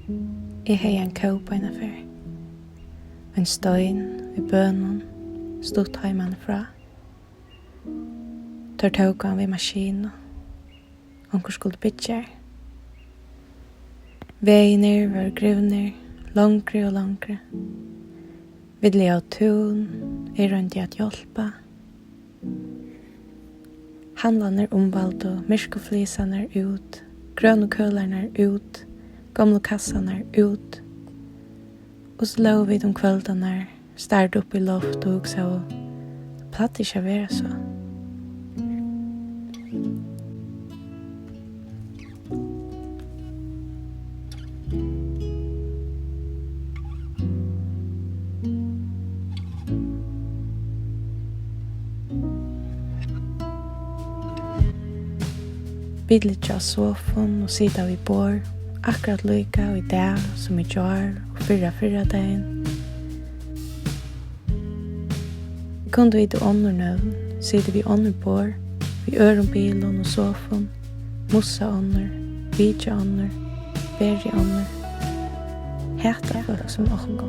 Jeg har en kåp en affär. En stein i bønnen, stått heimann fra. Tar tåk han vid maskinen, onker skulle bytja. Veiner var gruvner, langre og langre. Vidlig av tun, rundt i at hjelpa. Handlarna omvalde myrkoflisarna ut, gröna kölarna ut, gamla kassarna ut. Och så låg vi de kväldarna, starrade upp i loft och så platt inte vara så. Vi ligger av sofaen og sitter vid bord, akkurat lika og i dag som i jar og fyrra dagen. Kunne vi til åndernøven, sitter vi ånderbord, vi ørenbilen og sofaen, mussa ånder, vidja ånder, berri ånder, heta folk som okko.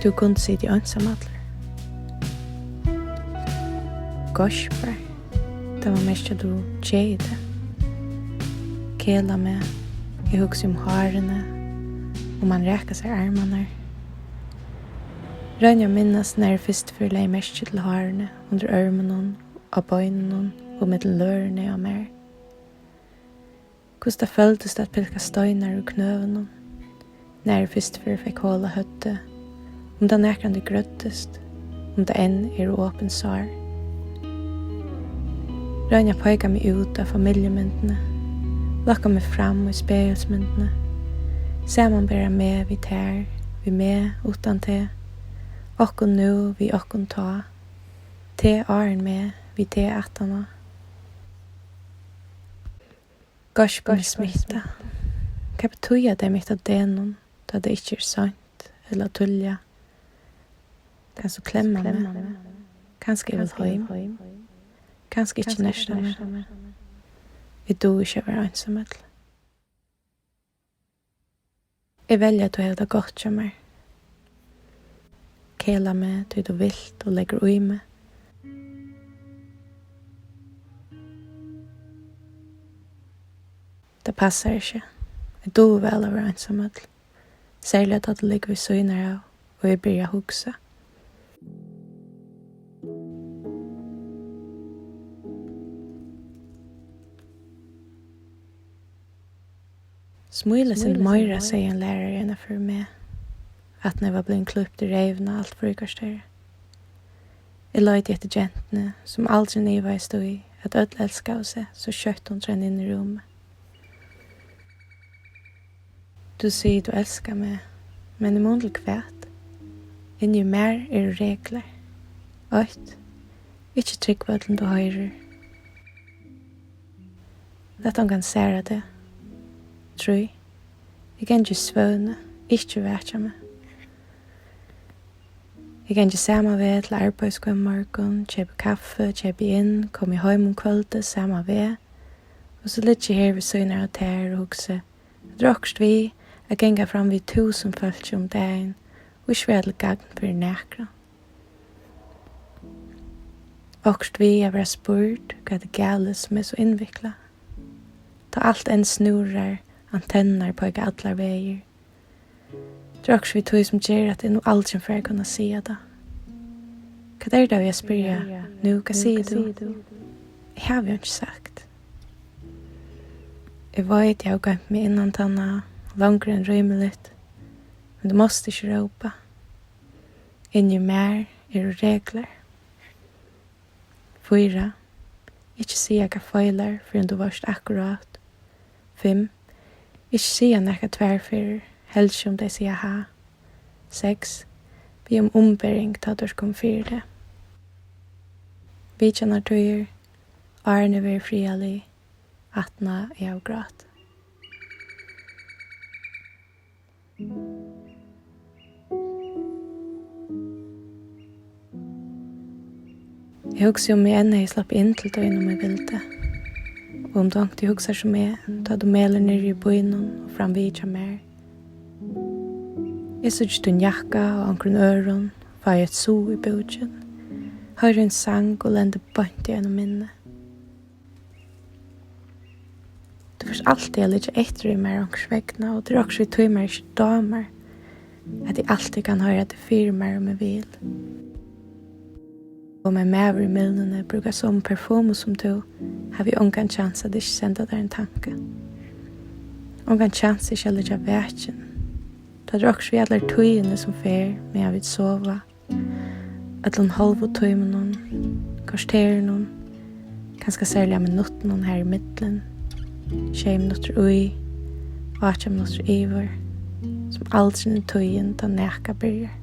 Du kunne sitte i ønsamadler. Gospar, det var mest at du tjeide. Kela med, jeg hugsa hårene, og man rækka seg armene. Rønja minnes når jeg først for lei mest til hårene, under ørmene, av bøynene, og med lørene og mer. Hvordan det føltes at pilka støyner og knøvene, når jeg først for fikk håla høtte, om det nekrande grøttest, om det enn åpen sår. Rønja pøyga meg ut av familjemyndene, lakka meg fram i speilsmyndene, ser man bare med vi tær, vi med utan te, okkon nu vi okkon ta, te åren med vi te attana. Gospel smitta. Hva betyr det mitt av denon, da det ikke sant, eller tullja? Kanskje klemma meg, kanskje jeg vil heim. Kanskje ikke næsta meg. Vi do ikke være ensamhet. Jeg velger at du har det godt som meg. Kela meg til du vilt og legger ui meg. Det passer ikke. Jeg do vel å være ensamhet. Særlig at det ligger vi søgner av, og jeg blir å hugsa. Smile sin møyra, sier en lærer enn for meg, at når jeg var blitt kløpt i revene alt frukostere. Jeg løyde etter jentene, som aldri niva jeg stod i, at ødel elska av seg, så kjøtt hun trenn inn i rommet. Du sier du elskar meg, men i mundel kvæt. Inni mer regler. 8. Ikke trygg på den du høyrer. Lett han kan sære det. 3. Jeg kan ikke svøvne, ikke vætja meg. Jeg kan ikke samme ved til arbeidskvem morgen, kjøpe kaffe, kjøpe inn, komme i heim om kvöldet, samme ved. Og så litt her ved søgner og tær og hugse. Drokst vi, jeg genga fram vid 1000 folk om dagen, og ikke ved til gagn for nækra. Okst vi er være spurt hva det gale som er så innvikla. Da alt enn snurrar, antenner på ikke alle veier. Drokst vi tog som gjør at det er noe aldri for å kunne si det. Hva er det vi spyrer? Nå, hva sier du? Jeg har jo ikke sagt. Jeg vet jeg har gått meg innan tanna, langere enn rymelig, men du måste ikke råpa. Inni mer regler. 4. Ikke sige hva feiler før du varst akkurat. 5. Ikke sige nekka tverrfyrer, helst om de sier ha. 6. Be om ombering ta du kom fyrir det. Vi kjenner tøyer, Arne vil frialig, atna er av grat. Jeg husker om jeg ennå slapp inn til døgn om jeg ville det. Og om du ikke husker som da du meler nere i bøynen og framvid til mer. Jeg så ikke en jakka og ankeren øren, var jeg et so i bogen. Høyre en sang og lende bønt i en minne. Du først alltid litt etter i mer ankers og det også i tog mer ikke damer, at jeg alltid kan høre det fyrer mer om jeg vil. Og med maver i milnene bruker som parfum som du, har vi ongan chans at ikke senda der en tanke. Ongan chans ikke litt av vekjen. Da er også vi alle tøyene som fer, men jeg vil sova. At noen halv og tøy med noen, kvarterer noen, kanskje særlig med noen her i midtelen, 20 minutter ui, 8 minutter iver, som aldri tøyen da neka byrjar.